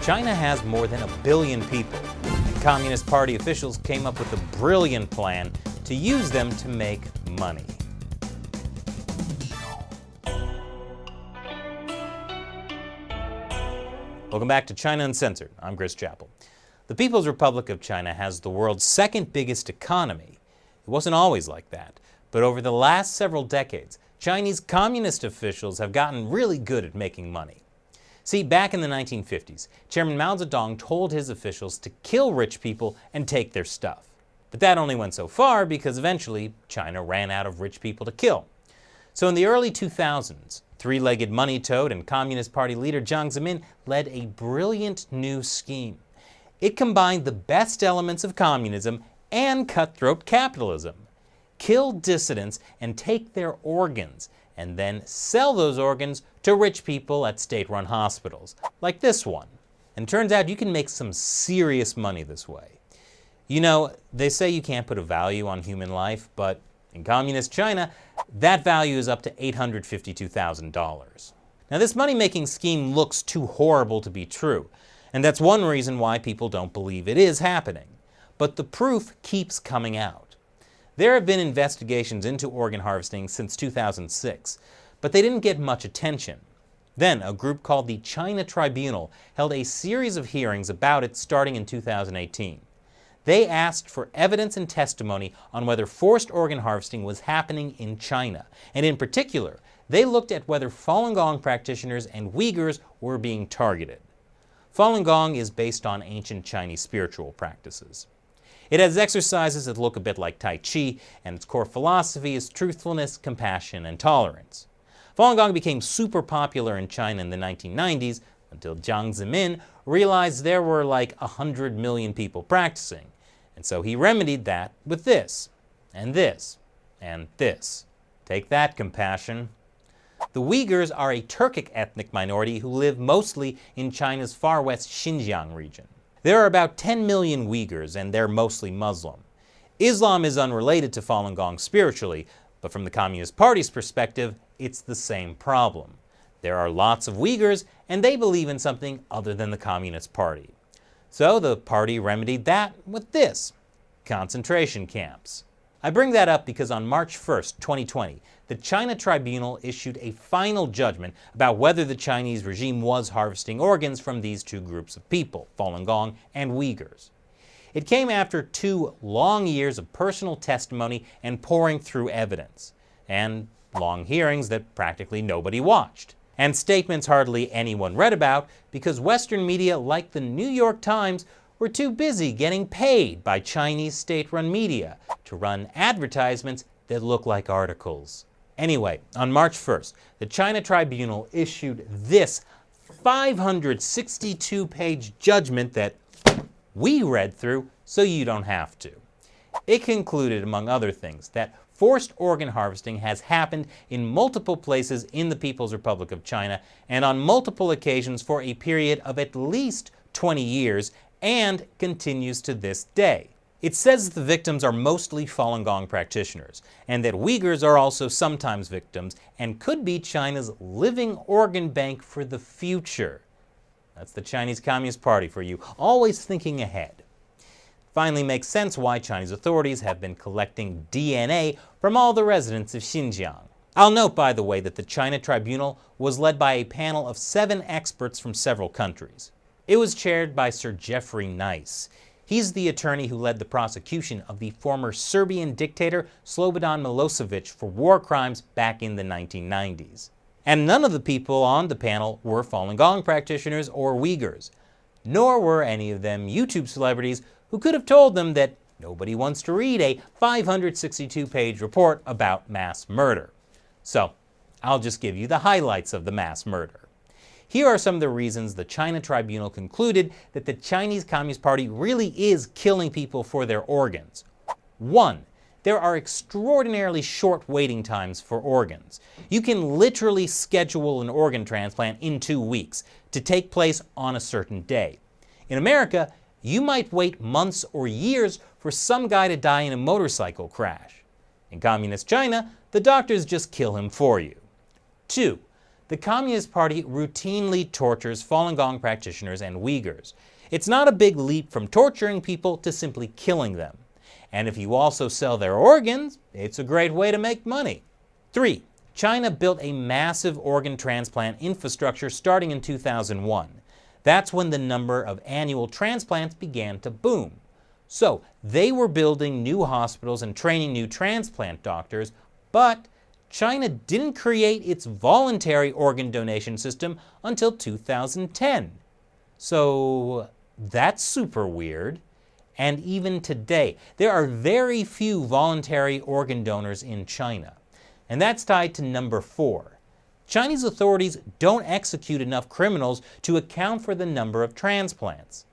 China has more than 1 billion people, and Communist Party officials came up with a brilliant plan to use them to make money. Welcome back to China Uncensored. I'm Chris Chappell. The People's Republic of China has the world's second biggest economy. It wasn't always like that, but over the last several decades, Chinese communist officials have gotten really good at making money. See, back in the 1950s, Chairman Mao Zedong told his officials to kill rich people and take their stuff. But that only went so far because eventually China ran out of rich people to kill. So in the early 2000s, three-legged money toad and Communist Party leader Jiang Zemin led a brilliant new scheme. It combined the best elements of communism and cutthroat capitalism. Kill dissidents and take their organs, and then sell those organs to rich people at state-run hospitals, like this one. And it turns out you can make some serious money this way. You know, they say you can't put a value on human life, but in communist China, that value is up to $852,000. Now, this money-making scheme looks too horrible to be true, and that's one reason why people don't believe it is happening. But the proof keeps coming out. There have been investigations into organ harvesting since 2006, but they didn't get much attention. Then, a group called the China Tribunal held a series of hearings about it starting in 2018. They asked for evidence and testimony on whether forced organ harvesting was happening in China. And in particular, they looked at whether Falun Gong practitioners and Uyghurs were being targeted. Falun Gong is based on ancient Chinese spiritual practices. It has exercises that look a bit like Tai Chi, and its core philosophy is truthfulness, compassion, and tolerance. Falun Gong became super popular in China in the 1990s until Jiang Zemin realized there were like 100 million people practicing. And so he remedied that with this, and this, and this. Take that, compassion. The Uyghurs are a Turkic ethnic minority who live mostly in China's far west Xinjiang region. There are about 10 million Uyghurs, and they're mostly Muslim. Islam is unrelated to Falun Gong spiritually, but from the Communist Party's perspective, it's the same problem. There are lots of Uyghurs, and they believe in something other than the Communist Party. So the party remedied that with this: concentration camps. I bring that up because on March 1st, 2020, the China Tribunal issued a final judgment about whether the Chinese regime was harvesting organs from these two groups of people, Falun Gong and Uyghurs. It came after 2 long years of personal testimony and poring through evidence, and long hearings that practically nobody watched, and statements hardly anyone read about because Western media like the New York Times were too busy getting paid by Chinese state-run media to run advertisements that look like articles. Anyway, on March 1st, the China Tribunal issued this 562-page judgment that we read through so you don't have to. It concluded, among other things, that forced organ harvesting has happened in multiple places in the People's Republic of China and on multiple occasions for a period of at least 20 years and continues to this day. It says that the victims are mostly Falun Gong practitioners and that Uyghurs are also sometimes victims and could be China's living organ bank for the future. That's the Chinese Communist Party for you, always thinking ahead. Finally makes sense why Chinese authorities have been collecting DNA from all the residents of Xinjiang. I'll note, by the way, that the China Tribunal was led by a panel of 7 experts from several countries. It was chaired by Sir Jeffrey Nice. He's the attorney who led the prosecution of the former Serbian dictator Slobodan Milosevic for war crimes back in the 1990s. And none of the people on the panel were Falun Gong practitioners or Uyghurs, nor were any of them YouTube celebrities who could have told them that nobody wants to read a 562-page report about mass murder. So, I'll just give you the highlights of the mass murder. Here are some of the reasons the China Tribunal concluded that the Chinese Communist Party really is killing people for their organs. 1. There are extraordinarily short waiting times for organs. You can literally schedule an organ transplant in 2 weeks to take place on a certain day. In America, you might wait months or years for some guy to die in a motorcycle crash. In Communist China, the doctors just kill him for you. 2. the Communist Party routinely tortures Falun Gong practitioners and Uyghurs. It's not a big leap from torturing people to simply killing them. And if you also sell their organs, it's a great way to make money. 3. China built a massive organ transplant infrastructure starting in 2001. That's when the number of annual transplants began to boom. So they were building new hospitals and training new transplant doctors, but China didn't create its voluntary organ donation system until 2010. So that's super weird. And even today, there are very few voluntary organ donors in China. And that's tied to number 4. Chinese authorities don't execute enough criminals to account for the number of transplants.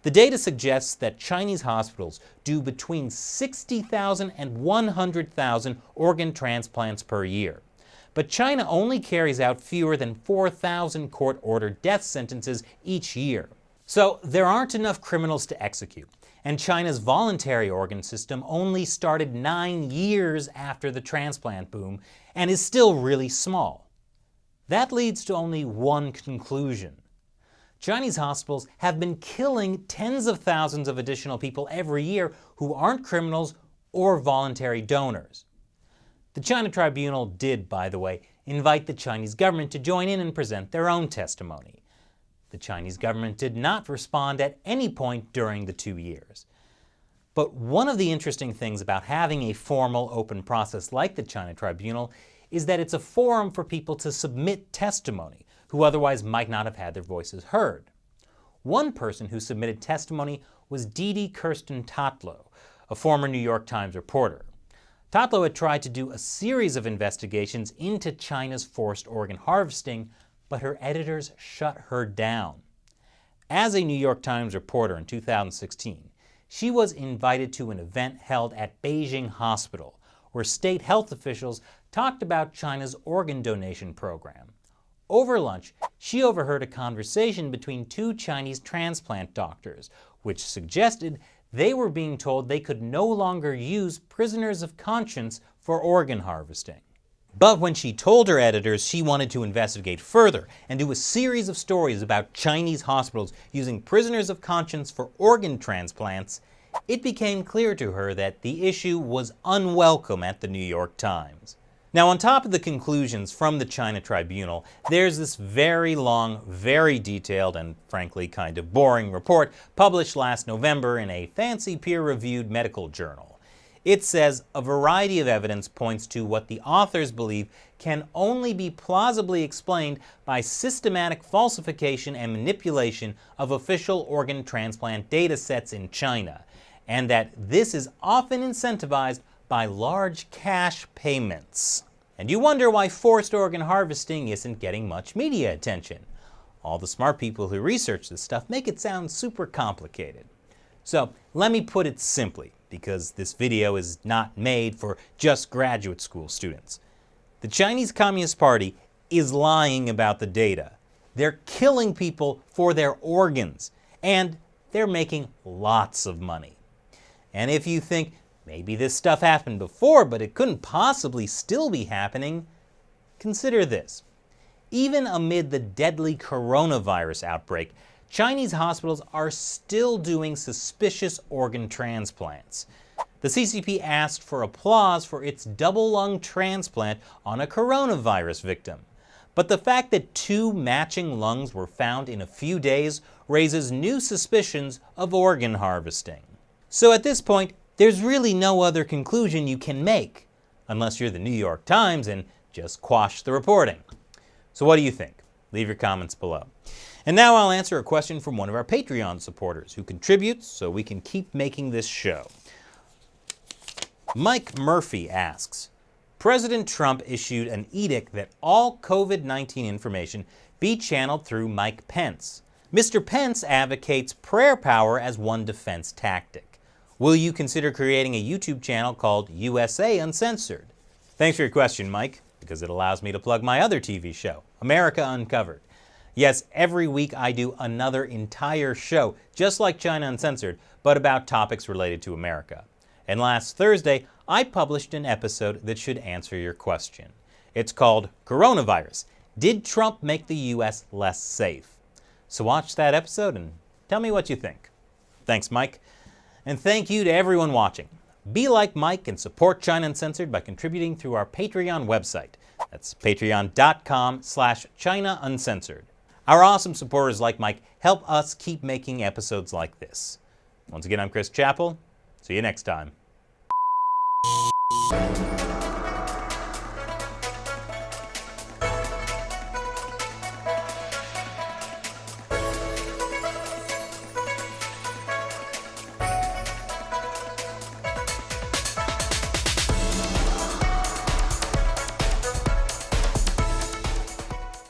The data suggests that Chinese hospitals do between 60,000 and 100,000 organ transplants per year. But China only carries out fewer than 4,000 court-ordered death sentences each year. So there aren't enough criminals to execute. And China's voluntary organ system only started 9 years after the transplant boom and is still really small. That leads to only one conclusion. Chinese hospitals have been killing tens of thousands of additional people every year who aren't criminals or voluntary donors. The China Tribunal did, by the way, invite the Chinese government to join in and present their own testimony. The Chinese government did not respond at any point during the 2 years. But one of the interesting things about having a formal open process like the China Tribunal is that it's a forum for people to submit testimony who otherwise might not have had their voices heard. One person who submitted testimony was Didi Kirsten Tatlow, a former New York Times reporter. Tatlow had tried to do a series of investigations into China's forced organ harvesting, but her editors shut her down. As a New York Times reporter in 2016, she was invited to an event held at Beijing Hospital, where state health officials talked about China's organ donation program. Over lunch, she overheard a conversation between 2 Chinese transplant doctors, which suggested they were being told they could no longer use prisoners of conscience for organ harvesting. But when she told her editors she wanted to investigate further and do a series of stories about Chinese hospitals using prisoners of conscience for organ transplants, it became clear to her that the issue was unwelcome at the New York Times. Now, on top of the conclusions from the China Tribunal, there's this very long, very detailed, and frankly kind of boring report published last November in a fancy peer-reviewed medical journal. It says a variety of evidence points to what the authors believe can only be plausibly explained by systematic falsification and manipulation of official organ transplant data sets in China, and that this is often incentivized by large cash payments. And you wonder why forced organ harvesting isn't getting much media attention. All the smart people who research this stuff make it sound super complicated. So let me put it simply, because this video is not made for just graduate school students. The Chinese Communist Party is lying about the data. They're killing people for their organs, and they're making lots of money. And if you think, maybe this stuff happened before, but it couldn't possibly still be happening, consider this. Even amid the deadly coronavirus outbreak, Chinese hospitals are still doing suspicious organ transplants. The CCP asked for applause for its double lung transplant on a coronavirus victim. But the fact that 2 matching lungs were found in a few days raises new suspicions of organ harvesting. So at this point, there's really no other conclusion you can make, unless you're the New York Times and just quash the reporting. So what do you think? Leave your comments below. And now I'll answer a question from one of our Patreon supporters who contributes so we can keep making this show. Mike Murphy asks, President Trump issued an edict that all COVID-19 information be channeled through Mike Pence. Mr. Pence advocates prayer power as one defense tactic. Will you consider creating a YouTube channel called USA Uncensored? Thanks for your question, Mike, because it allows me to plug my other TV show, America Uncovered. Yes, every week I do another entire show, just like China Uncensored, but about topics related to America. And last Thursday, I published an episode that should answer your question. It's called Coronavirus, Did Trump make the U.S. less safe? So watch that episode and tell me what you think. Thanks, Mike. And thank you to everyone watching. Be like Mike and support China Uncensored by contributing through our Patreon website. That's patreon.com/China Uncensored. Our awesome supporters like Mike help us keep making episodes like this. Once again, I'm Chris Chappell. See you next time.